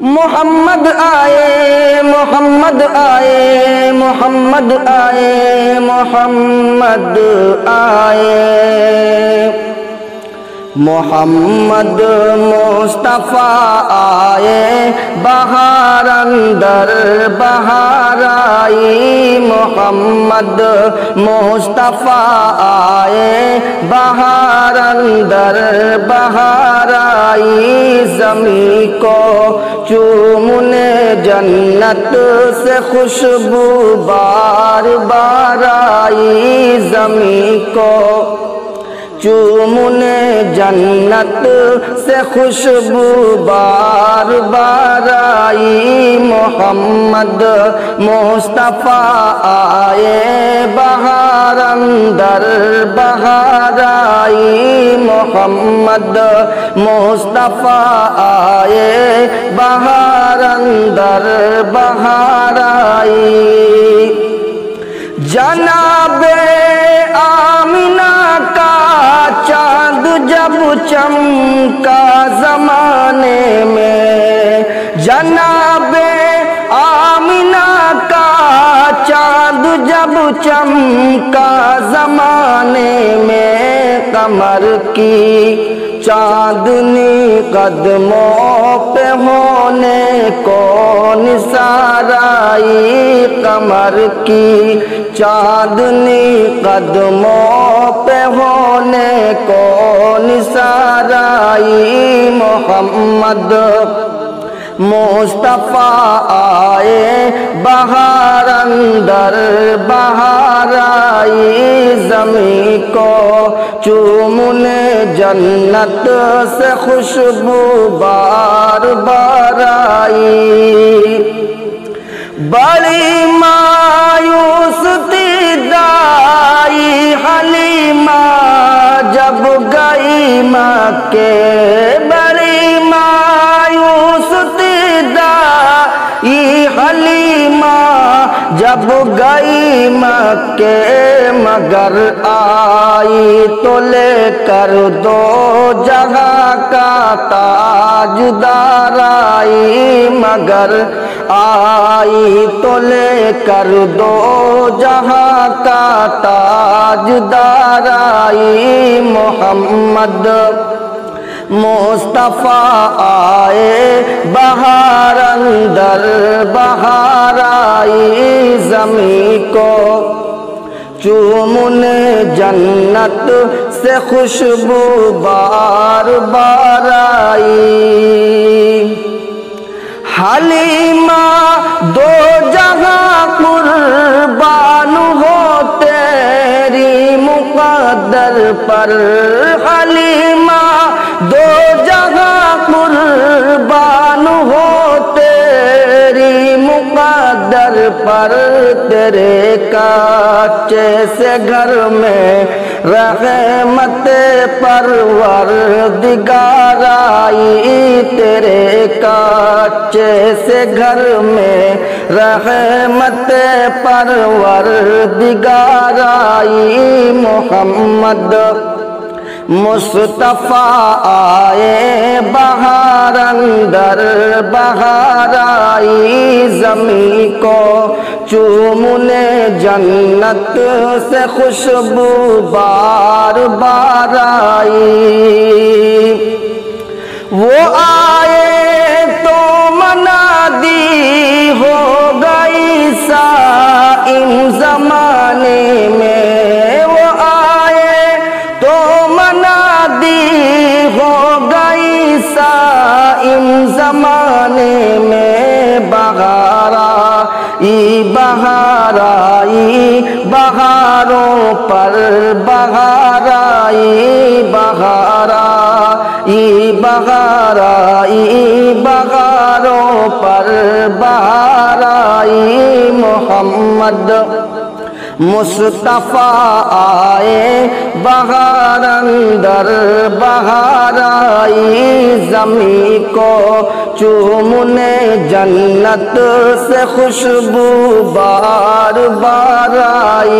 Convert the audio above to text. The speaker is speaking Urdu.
محمد آئے محمد آئے محمد آئے محمد آئے محمد مصطفیٰ آئے بہار اندر بہار آئی محمد مصطفیٰ آئے بہار اندر بہار آئی زمین کو چومنے جنت سے خوشبو بار بار آئی زمین کو چومنے جنت سے خوشبو بار بار آئی محمد مصطفیٰ آئے بہار اندر بہار آئی محمد مصطفیٰ آئے بہار اندر بہار آئی جناب آمنہ چاند جب چمکا زمانے میں جناب آمنہ کا چاند جب چمکا زمانے میں قمر کی چاندنی قدموں پہ ہونے کو نثار آئی قمر کی چاندنی قدموں پہ ہونے کو نثار آئی محمد مصطفیٰ آئے بہار اندر بہار آئی زمین کو چومنے جنت سے خوشبو بار بار آئی بڑی مایوس تھی دائی حلیمہ جب گئی مکے بڑی مایوس تھی دائی حلیمہ جب گئی مکے مگر آئی تو لے کر دو جہاں کا تاجدار آئی مگر آئی تو لے کر دو جہاں کا تاجدار آئی محمد مصطفیٰ آئے بہار اندر بہار آئی زمین کو چومنے جنت سے خوشبو بار بار آئی حلیمہ دو جہاں قربان ہو تیری مقدر پر حلیمہ دو جہاں قربان ہو تیری مقدر پر تیرے کچے سے گھر میں رحمت پروردگار آئی تیرے کچے سے گھر میں رحمت پروردگار آئی محمد مصطفیٰ آئے بہار اندر بہار آئی زمین کو چومنے جنت سے خوشبو بار بار آئی وہ آئے تو منادی ہو گئی صائم زمانے میں وہ آئے تو منادی ہو گئی صائم زمانے میں بہار آئی بہار آئی بہاروں پر بہار آئی بہار آئی بہار آئی بہاروں پر بہار آئی محمد مصطفیٰ آئے بہار اندر بہار آئی زمین کو چومنے جنت سے خوشبو بار بار آئی